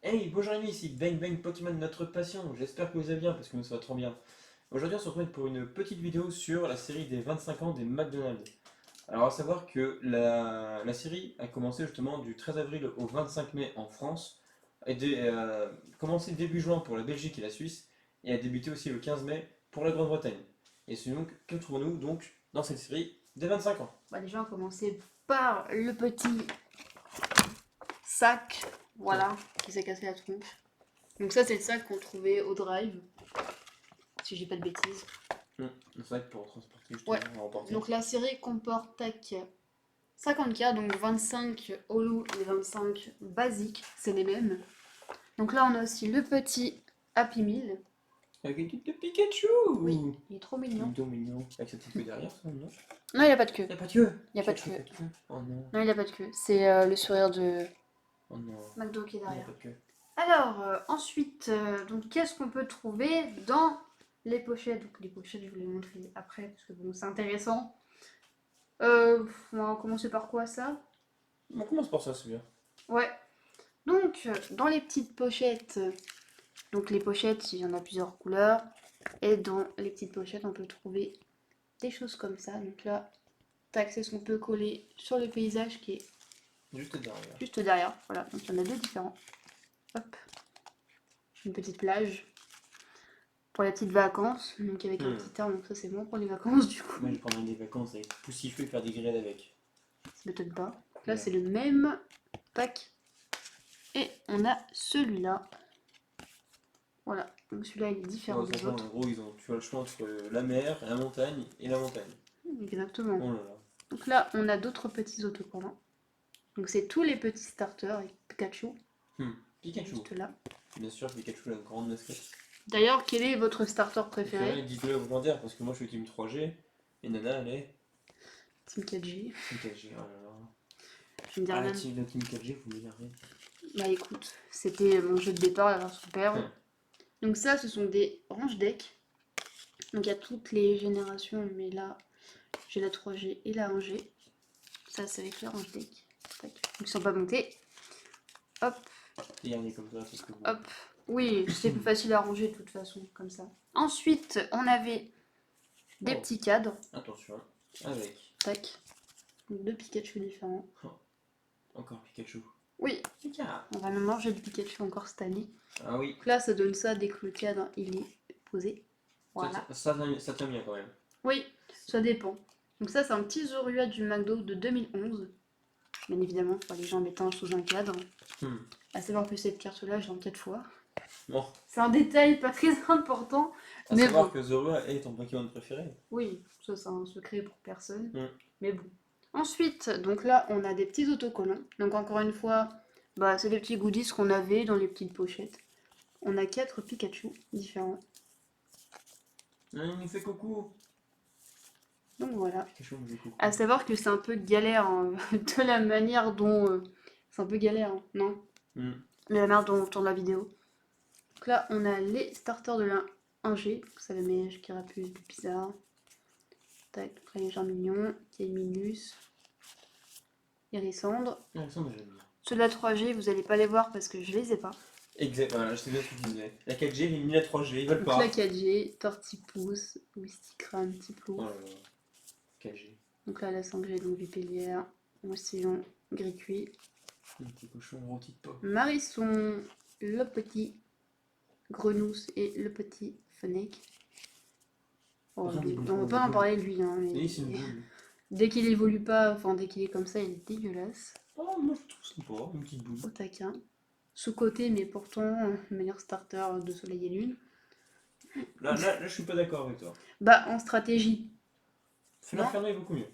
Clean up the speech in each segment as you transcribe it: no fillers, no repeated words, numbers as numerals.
Hey, bonjour amis, ici Bang Bang Pokémon, notre passion. J'espère que vous allez bien parce que nous ça va trop bien. Aujourd'hui, on se retrouve pour une petite vidéo sur la série des 25 ans des McDonald's. Alors, à savoir que la série a commencé justement du 13 avril au 25 mai en France, a commencé début juin pour la Belgique et la Suisse, et a débuté aussi le 15 mai pour la Grande-Bretagne. Et c'est donc que trouvons-nous donc dans cette série des 25 ans? Bah, déjà, on va commencer par le petit sac, voilà, qui s'est cassé la tronche. Donc ça, c'est le sac qu'on trouvait au drive, si j'ai pas de bêtises. Le sac pour transporter Ouais, justement, emporter. donc la série comporte tac, 50 cartes, donc 25 holo et 25 basiques, c'est les mêmes. Donc là, on a aussi le petit Happy Meal. Avec une tête de Pikachu! Oui, il est trop mignon. Mignon, mignon. Avec sa petite queue derrière, ça, non? Non, il a pas de queue. Y'a pas de queue! Il a pas de Pikachu, queue. pas de queue. Oh non, Non, il a pas de queue. C'est le sourire de oh non, McDo qui est il a derrière. pas de queue. Alors, ensuite, donc qu'est-ce qu'on peut trouver dans les pochettes? Donc les pochettes, je vous les montrer après, parce que bon, c'est intéressant. On va commencer par quoi ça? On commence par ça, c'est bien. Ouais. Donc, dans les petites pochettes, donc les pochettes, il y en a plusieurs couleurs. Et dans les petites pochettes, on peut trouver des choses comme ça. Donc là, tac, c'est ce qu'on peut coller sur le paysage qui est Juste derrière. juste derrière. Voilà, donc il y en a deux différents. Hop. Une petite plage. Pour les petites vacances, donc avec un petit arbre, donc ça c'est bon pour les vacances du coup. Moi, je prendrais des vacances avec poussifleux et faire des grillades avec. Ça m'étonne pas. Donc là Ouais. c'est le même. Tac. Et on a celui-là. Voilà, donc celui-là il est différent Ouais, ça des va, en autres. gros, tu as le choix entre la mer, la montagne et la montagne. Exactement. Oh là là. Donc là on a d'autres petits autocollants. Donc c'est tous les petits starters avec Pikachu. Pikachu. Juste là. Bien sûr, Pikachu, la grande mascotte. D'ailleurs, quel est votre starter préféré? Dites-le aux commentaires parce que moi je suis team 3G et Nana elle est Team 4G. team 4G. Oh là là. Je me dire Ah, même. la team 4G, vous m'énervez. Bah écoute, c'était mon jeu de départ, la version perdre. Donc ça, ce sont des range decks. Donc il y a toutes les générations, mais là, j'ai la 3G et la 1G. Ça, c'est avec le range deck. Tac. Donc ils sont pas montés. Hop, Et on est comme ça, c'est que bon. hop. Oui, c'est plus facile à ranger de toute façon, comme ça. Ensuite, on avait des Oh. petits cadres. Attention, avec. Tac. Donc deux Pikachu différents. Encore Pikachu. Oui, Pika. on va même manger de Pikachu encore cette année. Ah oui. Donc là, ça donne ça dès que le cadre il est posé. Voilà. Ça tient bien quand même. Oui, ça dépend. Donc ça, c'est un petit Zorua du McDo de 2011. Bien évidemment, pour les gens mettant sous un cadre. À savoir que cette carte-là, je l'ai en tête fois. Bon. C'est un détail pas très important. À Mais savoir bon. que Zorua est ton Pokémon préféré. Oui, ça c'est un secret pour personne. Mm. Mais bon. Ensuite, donc là, on a des petits autocollants. Donc encore une fois, bah, c'est les petits goodies qu'on avait dans les petites pochettes. On a 4 Pikachu différents. Il nous fait coucou. Donc voilà. Pikachu nous fait coucou. À savoir que c'est un peu galère hein, de la manière dont... c'est un peu galère, hein, non? Mm. De la manière dont on tourne la vidéo. Donc là, on a les starters de la 1G. Salamèche, Carapuce, Bizarre. Tac, après les gens mignons. Minus. Hérissandre. Alexandre, j'aime bien. Ceux de la 3G, vous allez pas les voir parce que je les ai pas. Exact, voilà, je sais bien ce que tu disais. La 4G, il élimine la 3G, ils veulent Donc pas. la 4G, Tortipousse, Wistikram, Tiplo. Oh là là. 4G. Donc là, la 5G, donc Vipélière, Roussillon, Gris cuit. Un petit cochon rôti de pomme. Marisson, le petit Grenousse et le petit Fennec. Oh, lui, on va pas en parler de lui, hein, mais Oui, c'est une boule. dès qu'il évolue pas, enfin dès qu'il est comme ça, il est dégueulasse. Oh, moi je trouve sympa, une petite boule. Au taquin. Sous-côté, mais pourtant, meilleur starter de Soleil et Lune. Là, je suis pas d'accord avec toi. Bah, en stratégie. Feu Inferno est beaucoup mieux.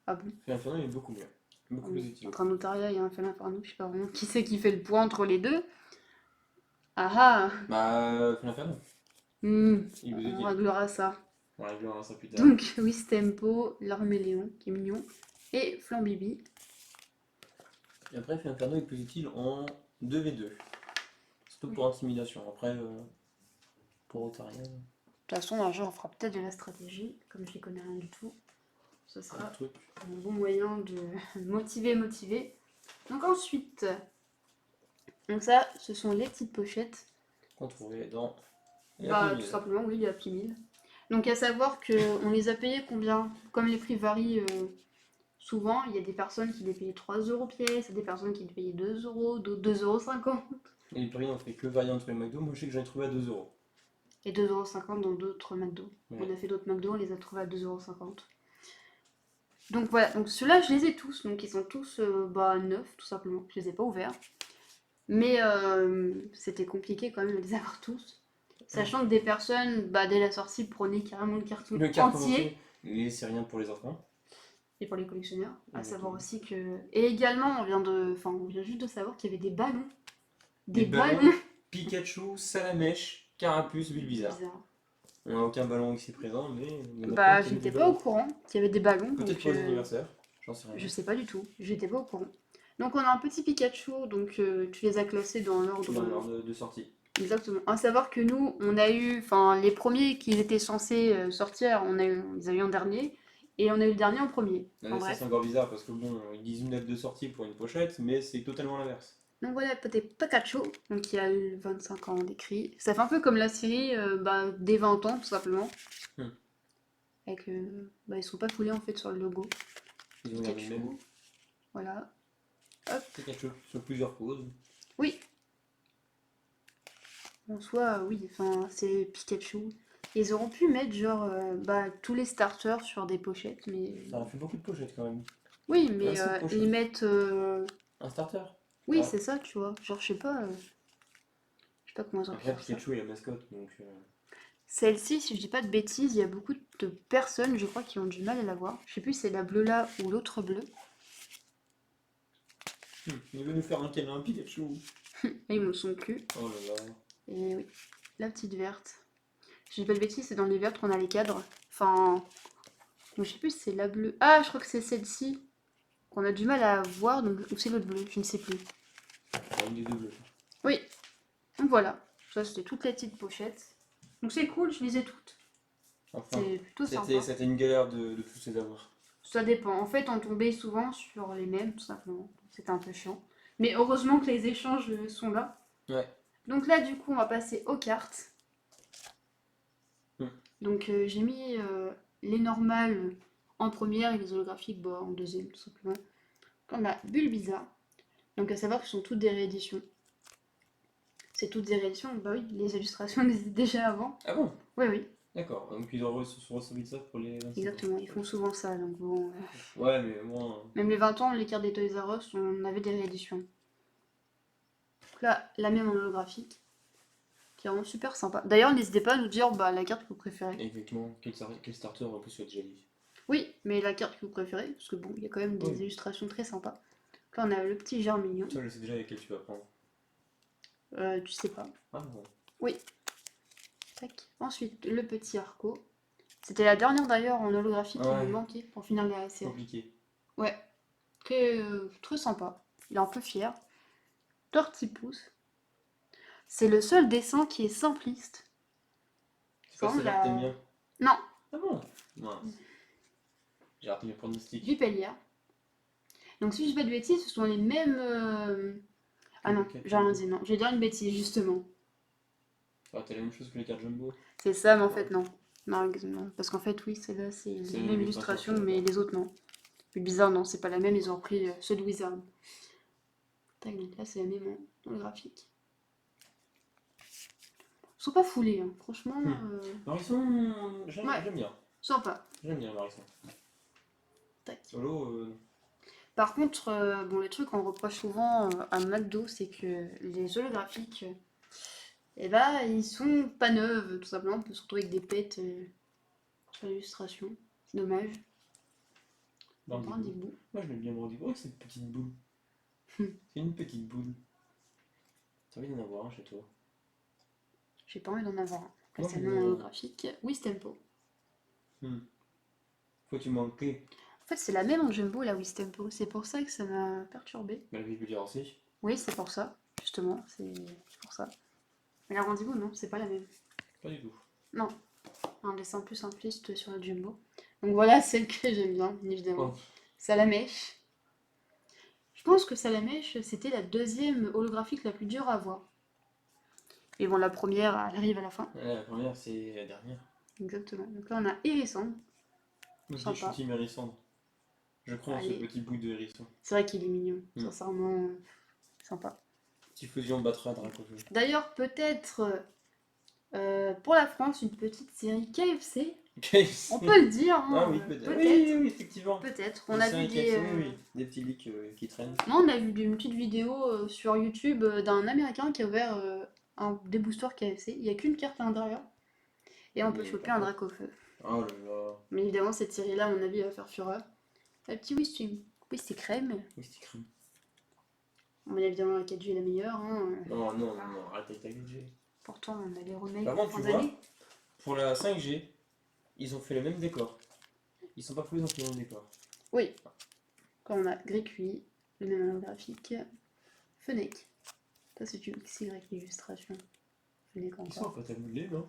Ah bon? Feu Inferno est beaucoup mieux. Beaucoup plus utile. Entre un Notaria et un Fel Inferno, je sais pas vraiment qui c'est qui fait le point entre les deux. Ah ah! Bah, Feu Inferno. Il vous On dit. réglera ça. On réglera ça plus tard. Donc, Wistempo, l'Arméléon, qui est mignon, et Flambibi. Et après, Feu Inferno est plus utile en 2v2. Surtout pour intimidation. Après, pour Otaria. De toute façon, un jour, on fera peut-être de la stratégie, comme je les connais rien du tout. Ce sera Un truc. un bon moyen de motiver. Donc ensuite, Donc ça, ce sont les petites pochettes. Qu'on trouvait dans les Bah, Happy tout Meal. simplement, oui, les Happy Meal. Donc à savoir qu'on les a payés combien? Comme les prix varient souvent, il y a des personnes qui les payaient 3 € pièce, il y a des personnes qui les payaient 2 €, d'autres 2,50 €. Et les prix n'ont fait que varier entre les McDo. Moi, je sais que j'en ai trouvé à 2 €. Et 2,50 € dans d'autres McDo. Ouais. On a fait d'autres McDo, on les a trouvés à 2,50 €. Donc voilà, donc ceux-là, je les ai tous. Donc ils sont tous neufs, tout simplement. Je les ai pas ouverts. Mais c'était compliqué quand même de les avoir tous. Sachant que des personnes, dès la sortie, prenaient carrément le carton Le carton entier. entier, et c'est rien pour les enfants. Et pour les collectionneurs. À savoir Exactement. aussi que. Et également, on vient juste de savoir qu'il y avait des ballons. Des Des ballons ballons Pikachu, Salamèche, Carapuce, Bulbizarre. bizarres. On n'a aucun ballon ici présent, mais il y en a plein Bah, qui avaient des j'étais pas au ballons. courant qu'il y avait des ballons. Peut-être Donc, pour les anniversaires, j'en sais rien. je sais pas du tout. J'étais pas au courant. Donc, on a un petit Pikachu. Donc, tu les as classés dans l'ordre. Dans l'ordre de sortie. Exactement. À savoir que nous, on a eu. Enfin, les premiers qui étaient censés sortir, on les a eu en dernier. Et on a eu le dernier en premier. En Ça, bref. c'est encore bizarre parce que bon, ils disent une date de sortie pour une pochette, mais c'est totalement l'inverse. Donc voilà, peut-être Pikachu, donc il a eu 25 ans d'écrit. Ça fait un peu comme la série des 20 ans, tout simplement. Hmm. Avec, ils sont pas coulés en fait sur le logo. Ils ont gardé le même. Voilà. Pikachu sur plusieurs poses. Oui. En soi, oui, enfin, c'est Pikachu. Ils auront pu mettre genre tous les starters sur des pochettes, mais. Ça en fait beaucoup de pochettes quand même. Oui, mais 27 pochettes. ils mettent. Un starter. Oui, Ouais. c'est ça, tu vois. Genre, je sais pas. Je sais pas comment ils ont pu Après, faire ça. Pikachu est la mascotte, donc. Celle-ci, si je dis pas de bêtises, il y a beaucoup de personnes, je crois, qui ont du mal à la voir. Je sais plus si c'est la bleue là ou l'autre bleue. Il veut nous faire un câlin, Pikachu. Et ils me sont cul. Oh là là. Et oui, la petite verte. Je dis pas de bêtises, c'est dans les vertes qu'on a les cadres. Enfin, je sais plus si c'est la bleue. Ah, je crois que c'est celle-ci qu'on a du mal à voir, donc, ou c'est l'autre bleue, je ne sais plus. Une des deux bleues. Oui, donc voilà. Ça, c'était toutes les petites pochettes. Donc c'est cool, je les ai toutes. Enfin, C'est plutôt sympa. c'était une galère de tous les avoir. Ça dépend. En fait, on tombait souvent sur les mêmes, tout simplement. C'était un peu chiant. Mais heureusement que les échanges sont là. Ouais. Donc là, du coup, on va passer aux cartes. Hmm. Donc j'ai mis les normales en première et les holographiques en deuxième, tout simplement. On a Bulbizarre. Donc à savoir que ce sont toutes des rééditions. C'est toutes des rééditions, bah oui, les illustrations existaient déjà avant. Ah bon? Oui, oui, D'accord, donc ils se sont resservis de ça pour les 25 exactement, ans. ils font souvent ça. Donc bon, Ouais, mais moi. même les 20 ans, les cartes des Toys R Us, on avait des rééditions. Donc là, la même en holographique, qui est vraiment super sympa. D'ailleurs, n'hésitez pas à nous dire la carte que vous préférez. Effectivement, quel starter en plus tu as déjà dit? Oui, mais la carte que vous préférez, parce que bon, il y a quand même des Oui. illustrations très sympas. Donc là, on a le petit Germignon. Toi, je sais déjà laquelle tu vas prendre. Tu sais pas. Ah bon. Oui. Tac. Ensuite, le petit Arco. C'était la dernière d'ailleurs en holographique qui Ouais. me manquait pour finir la série. Compliqué. Ouais. Très sympa. Il est un peu fier. Tortipousse. C'est le seul dessin qui est simpliste. C'est pas Vraiment, celle-là que t'aimes bien? Non, Ah bon? Mince. J'ai raté mes pronostics. Dupellière. Donc si je dis pas de bêtises, ce sont les mêmes. Ah non, j'ai rien dit, non. Je vais dire une bêtise, justement. Ah, t'as la même chose que les cartes Jumbo? C'est ça, mais en fait, non. Non, parce qu'en fait, oui, celle-là, c'est C'est la même illustration, mais les autres, non. C'est bizarre, non, c'est pas la même, ils ont repris ceux de Wizard. Tac, donc là, c'est la même en graphique. Ils sont pas foulés, hein. Franchement. Marisson, j'aime bien. Sympa. J'aime bien Marisson. Tac. Solo. Par contre, le truc qu'on reproche souvent à McDo, c'est que les holographiques, ils sont pas neuves, tout simplement. On peut se retrouver avec des pets sur l'illustration. C'est dommage. Brandibou. Moi, je l'aime bien Brandibou. Oh, cette petite boule. C'est une petite boule. T'as envie d'en avoir un chez toi? J'ai pas envie d'en avoir un. Moi, C'est le holographique. Oui, Tempo. Faut que tu manquais. En fait, c'est la même en Jumbo, la Wistempo. C'est pour ça que ça m'a perturbée. Mais la vie dire aussi. Oui, c'est pour ça, justement. C'est pour ça. Mais la Rendez-vous, non, c'est pas la même. Pas du tout. Non. Un dessin plus simpliste sur la Jumbo. Donc voilà celle que j'aime bien, évidemment. Oh. Salamèche. Je pense que Salamèche, c'était la deuxième holographique la plus dure à avoir. Et bon, la première, elle arrive à la fin. Ouais, la première, c'est la dernière. Exactement. Donc là, on a Hérisson. Moi, je dis que je suis Sympa. team hérisson. Je crois en ce Allez. petit bout de hérisson. C'est vrai qu'il est mignon. Mm. Sincèrement, sympa. Petite fusion battra Dracofeu. D'ailleurs, peut-être pour la France, une petite série KFC. On KFC. peut le dire, Ah hein, oui, peut-être. peut-être. Oui, oui, effectivement. Peut-être. On Une a série vu KFC, oui, oui. Des petits leaks qui traînent. Non, on a vu une petite vidéo sur YouTube d'un Américain qui a ouvert des boosters KFC. Il n'y a qu'une carte à l'intérieur. Et on peut Mais choper par un contre- Dracofeu. Oh là là. Mais évidemment, cette série-là, à mon avis, va faire fureur. Un petit Wisting. Oui, c'est crème. Oui, c'est crème. Bon, mais évidemment, la 4G est la meilleure. Hein. Non, non, non, non, arrête avec ta 4G. Pourtant, on a les remakes Par en contre, fin tu vois, d'année. pour la 5G, ils ont fait le même décor. Ils sont pas fous, ils ont fait le même décor. Oui. Quand on a Grey Cuit, le même holographique. Fennec. Ça, c'est une XY illustration. Fennec Ils sont encore. pas à modeler, non?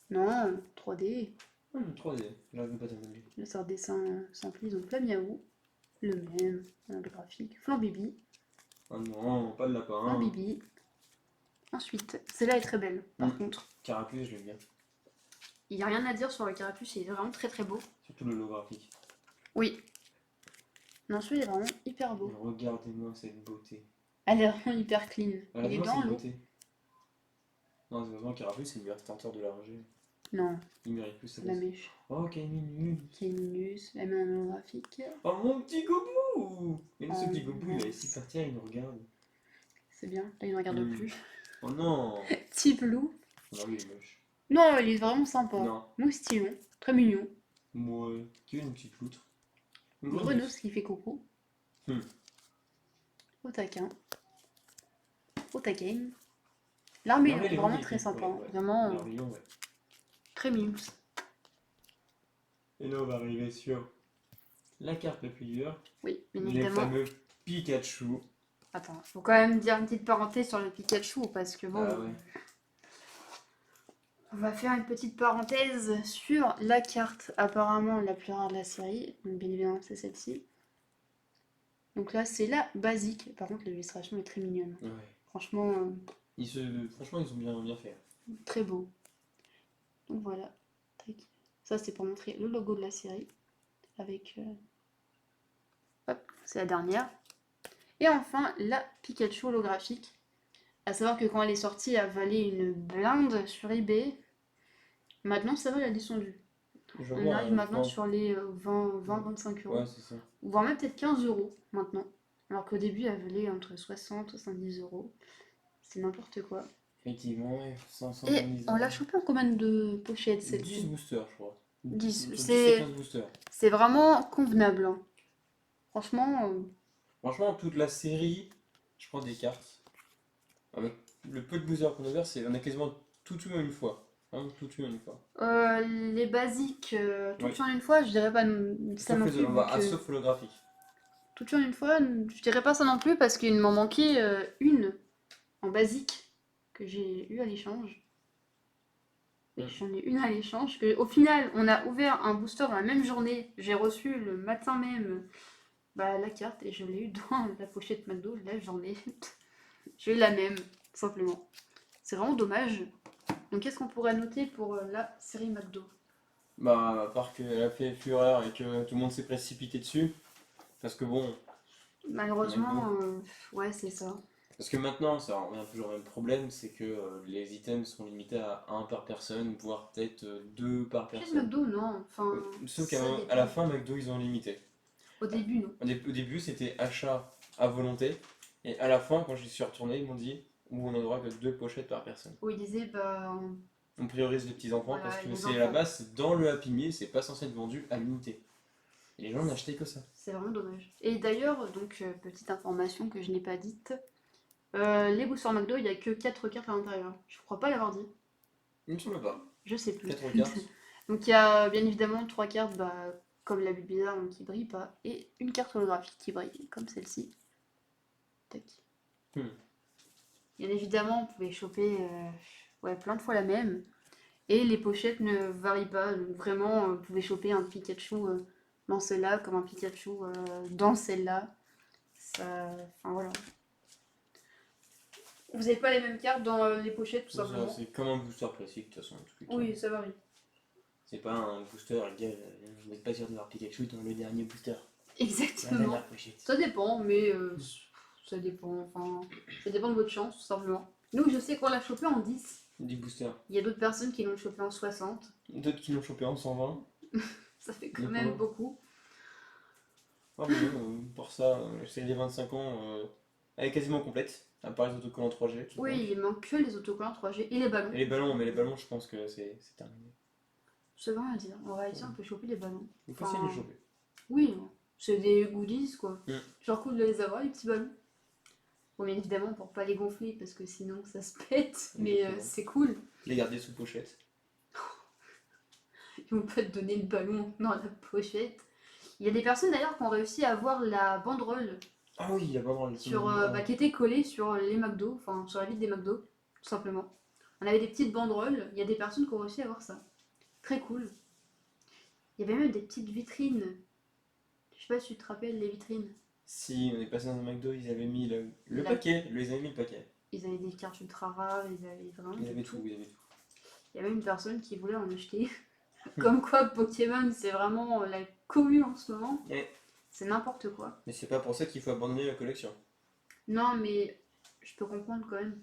Non, 3D. Hum, 3D, j'arrive pas à modeler. Le sort dessin simple, donc la miaou. Le même, holographique. Flambibi. Oh non, pas de lapin. Flambibi. Ensuite, celle-là est très belle, par Mm. contre. Carapuce, je l'aime bien. Il n'y a rien à dire sur le carapuce, il est vraiment très très beau. Surtout l'holographique. Oui. Non, celui-là est vraiment hyper beau. Mais regardez-moi cette beauté. Elle est vraiment hyper clean. Il est Regardez-moi dans cette l'eau. beauté. Non, c'est vraiment Carapuce, c'est le meilleur tenteur de la rangée. Non, Il mérite plus sa c'est la place. mèche. Oh, quelle minute. Kéminus, la main holographique. Oh, mon petit Gobou. Et ce Oh, petit Gobou, il va mince. laissé partir, il nous regarde. C'est bien, là il ne regarde Mm. plus. Oh non. Type loup. Non, il est moche. Non, il est vraiment sympa. Non. Moustillon, très mignon. Moi, qui est une petite loutre. Une Grenousse qui fait coucou. Hmm. Au taquin. Au taquin. L'armée L'armée est Léon, vraiment il très était- sympa. ouais, ouais. Vraiment L'armillon, ouais. très mignon. Et là, on va arriver sur la carte la plus dure. Oui, bien Les évidemment. fameux Pikachu. Attends, faut quand même dire une petite parenthèse sur le Pikachu parce que bon, Ah ouais. on va faire une petite parenthèse sur la carte apparemment la plus rare de la série. Donc bien évidemment, c'est celle-ci. Donc là, c'est la basique. Par contre, l'illustration est très mignonne. Ouais. Franchement, Franchement, ils ont bien fait. très beau. Donc voilà. Tac. Ça, c'est pour montrer le logo de la série. Avec... Hop, c'est la dernière. Et enfin, la Pikachu holographique. À savoir que quand elle est sortie, elle valait une blinde sur eBay. Maintenant, ça va, elle a descendu. Je On vois, arrive maintenant 30. sur les 20-25 euros. Ouais, c'est ça. Voire même peut-être 15 euros maintenant. Alors qu'au début, elle valait entre 60 et 70 euros. C'est n'importe quoi. Effectivement, ouais. Et 570 on l'a chopé en combien de pochettes 10 celle-ci? boosters, je crois. 10. Entre 10 et C'est 15 boosters. c'est vraiment convenable. Hein. Franchement, Franchement, toute la série, je prends des cartes. Avec le peu de boosters qu'on a ouvert, on a quasiment tout eu en une fois. Hein, tout eu en une fois. les basiques, tout Oui. en une fois, je dirais pas ça non plus. vu que- Sauf holographique. Tout en une fois, je dirais pas ça non plus parce qu'il m'en manquait une en basique que j'ai eu à l'échange. Et Mm. j'en ai une à l'échange. Au final, on a ouvert un booster dans la même journée. J'ai reçu le matin même la carte et je l'ai eu dans la pochette McDo. Là, j'en ai. J'ai eu la même, tout simplement. C'est vraiment dommage. Donc, qu'est-ce qu'on pourrait noter pour la série McDo? Bah, à part qu'elle a fait fureur et que tout le monde s'est précipité dessus. Parce que bon, Malheureusement, ouais, c'est ça. parce que maintenant, ça revient toujours au même problème, c'est que les items sont limités à 1 par personne, voire peut-être 2 par Chez personne. McDo, non. Enfin, Sauf ça qu'à dépend. la fin, McDo, ils ont limité. Au début, non. Au début, c'était achat à volonté. Et à la fin, quand j'y suis retourné, ils m'ont dit où on n'a droit que 2 pochettes par personne. Où il disait, On priorise les petits enfants Voilà, parce que les c'est à la enfants. base, c'est dans le Happy Meal, c'est pas censé être vendu à l'unité. Et les gens n'achetaient que ça. c'est vraiment dommage. Et d'ailleurs, donc, petite information que je n'ai pas dite. Les boosters McDo, il n'y a que 4 cartes à l'intérieur. Je crois pas l'avoir dit. Il me semble pas. Je sais plus. 4 cartes. Donc il y a bien évidemment 3 cartes, comme la bulle bizarre donc, qui brille pas, et une carte holographique qui brille, comme celle-ci. Tac. Hmm. Bien évidemment, vous pouvez choper plein de fois la même. Et les pochettes ne varient pas. Donc vraiment, vous pouvez choper un Pikachu dans celle-là, comme un Pikachu dans celle-là. Enfin voilà. Vous n'avez pas les mêmes cartes dans les pochettes, tout simplement. C'est comme un booster classique, de toute façon. Oui, ça varie. C'est pas un booster, les gars, vous n'êtes pas sûr de voir Pikachu dans le dernier booster. La Exactement. dernière pochette. Ça dépend, mais ça dépend. Enfin, ça dépend de votre chance, tout simplement. Nous, je sais qu'on l'a chopé en 10. Des boosters. Il y a d'autres personnes qui l'ont chopé en 60. D'autres qui l'ont chopé en 120. Ça fait quand même beaucoup. Ah mais pour ça, la série des 25 ans, elle est quasiment complète. À part les autocollants 3G. Oui, il manque que les autocollants 3G et les ballons. Et les ballons, mais les ballons, je pense que c'est terminé. Ça veut rien dire. En réalité, on peut choper les ballons. Il faut essayer de les choper. Oui, c'est des goodies quoi. Mm. Genre cool de les avoir, les petits ballons. Bon, bien évidemment, pour pas les gonfler parce que sinon ça se pète. Mais c'est cool. Les garder sous pochette. Ils vont pas te donner le ballon dans la pochette. Il y a des personnes d'ailleurs qui ont réussi à avoir la banderole Ah oui, il y a pas mal. qui était collée sur les McDo, enfin sur la vitre des McDo, tout simplement. On avait des petites banderoles, il y a des personnes qui ont réussi à avoir ça. Très cool. Il y avait même des petites vitrines. Je sais pas si tu te rappelles les vitrines. Si, on est passé dans un McDo, ils avaient mis le La- paquet. Ils avaient mis le paquet. Ils avaient des cartes ultra rares, ils avaient vraiment Ils avaient tout. tout, ils avaient tout. Il y avait une personne qui voulait en acheter. Comme quoi Pokémon c'est vraiment la commune en ce moment. Ouais. C'est n'importe quoi. Mais c'est pas pour ça qu'il faut abandonner la collection. Non mais je peux comprendre quand même.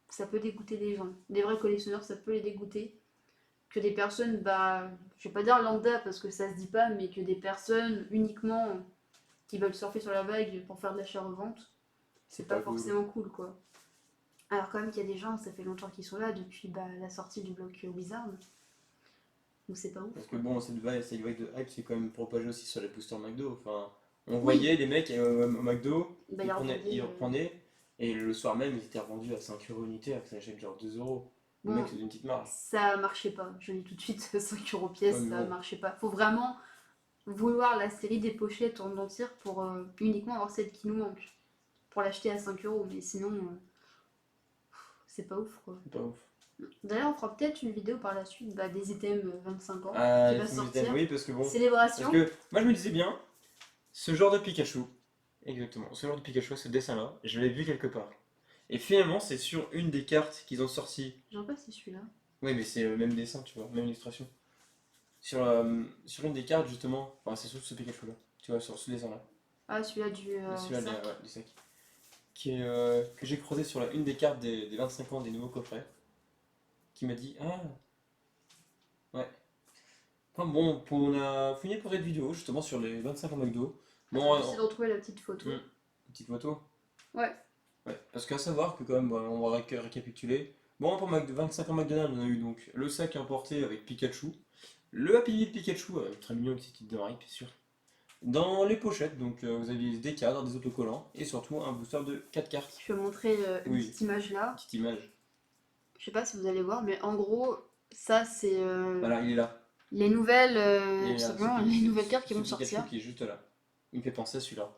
Ça peut dégoûter des gens. Des vrais collectionneurs ça peut les dégoûter. Que des personnes, je vais pas dire lambda parce que ça se dit pas, mais que des personnes uniquement qui veulent surfer sur la vague pour faire de l'achat-revente, c'est pas cool. forcément cool quoi. Alors quand même qu'il y a des gens, ça fait longtemps qu'ils sont là depuis la sortie du bloc Wizard. Donc c'est pas ouf. Parce que bon, cette vague de hype, c'est quand même propagé aussi sur les boosters McDo. Enfin, on Oui. voyait les mecs au McDo, Bah, ils reprenaient, et le soir même, ils étaient revendus à 5 euros unité, alors que ça achète genre 2 euros. Le Bon, mec, c'est une petite marge. ça marchait pas. Je dis tout de suite, 5 euros pièce, Ouais, mais ça bon. marchait pas. Faut vraiment vouloir la série des pochettes en entière pour uniquement avoir celle qui nous manque. Pour l'acheter à 5 euros, mais sinon, c'est pas ouf quoi. C'est pas ouf. D'ailleurs, on fera peut-être une vidéo par la suite des items 25 ans Ah, qui les va films sortir. oui, parce que bon. Célébration. Parce que moi, je me disais bien, ce genre de Pikachu, exactement, ce genre de Pikachu, ce dessin-là, je l'ai vu quelque part. Et finalement, c'est sur une des cartes qu'ils ont sorti. Je sais pas si c'est celui-là. Oui, mais c'est le même dessin, tu vois, même illustration. Sur une des cartes, justement, enfin, c'est sur ce Pikachu-là, tu vois, sur ce dessin-là. Ah, celui-là du Celui-là, sac. du sac. Que j'ai croisé sur une des cartes des 25 ans des nouveaux coffrets. Qui m'a dit, ah, ouais. Enfin bon, on a fini pour cette vidéo, justement, sur les 25 ans McDo. Bon, J'essaie de retrouver la petite photo. Une petite photo. Ouais. Ouais, parce qu'à savoir que quand même, on va récapituler. Bon, pour 25 ans McDonald's, on a eu donc le sac importé avec Pikachu, le Happy Meal Pikachu, très mignon avec ses petites de Marie, bien sûr. Dans les pochettes, donc vous aviez des cadres, des autocollants, et surtout un booster de 4 cartes. Je vais montrer une Oui. petite image là. Une petite image. Je sais pas si vous allez voir, mais en gros, ça c'est Voilà, il est là. les nouvelles, Il est là, simplement, ce les nouvelles cartes qui ce vont Pikachu sortir. qui est juste là. Il me fait penser à celui-là.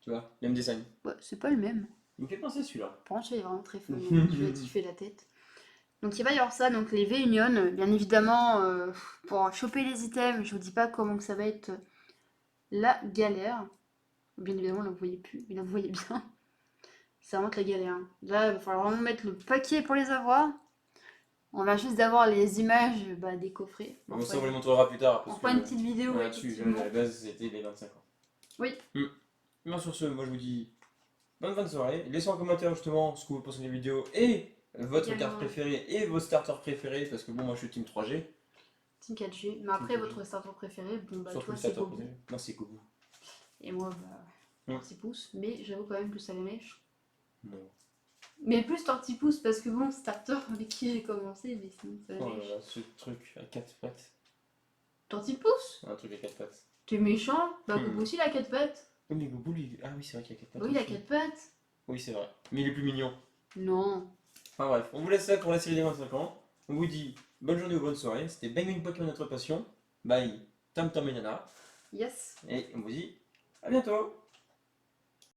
Tu vois, même design. Ouais, c'est pas le même. Il me fait penser à celui-là. Par contre, il est vraiment très fun. Je vais kiffer la tête. Donc il va y avoir ça, donc les V-Union, bien évidemment, pour choper les items, je vous dis pas comment que ça va être la galère. Bien évidemment, là vous voyez plus, mais là vous voyez bien. C'est vraiment la galère. Là, il va falloir vraiment mettre le paquet pour les avoir. On va juste d'avoir les images des coffrets. Bon, ça, on vous les montrera plus tard. On Parce fera que une petite vidéo. là-dessus, effectivement. à la base, c'était les 25 ans. Oui. Bien sur ce, moi je vous dis bonne fin de soirée. Laissez en commentaire justement ce que vous pensez des vidéos et votre Également. carte préférée et vos starters préférés. Parce que bon, moi je suis team 3G. Team 4G. Mais après, 4G. votre starter préféré, bon Surtout toi le c'est starter Goku. préféré. Non, c'est Goku. Et moi, Tortipousse. Mais j'avoue quand même que ça les mèche. Non. Mais plus Tortipousse parce que bon, starter avec qui j'ai commencé, mais sinon ça Oh mèche. là là, ce truc à 4 pattes. Tortipousse? Un truc à 4 pattes. T'es méchant? Bah, Hmm. Goku aussi, il a 4 pattes. Oui, mais Goku, lui. Ah oui, c'est vrai qu'il a 4 pattes. Oui, il a aussi. 4 pattes. Oui, c'est vrai. Mais il est plus mignon. Non. Enfin bref, on vous laisse ça pour la série des 25 ans. On vous dit bonne journée ou bonne soirée. C'était Bang Bang Pokémon notre passion. Bye, Tom Tom et Nana. Yes. Et on vous dit à bientôt.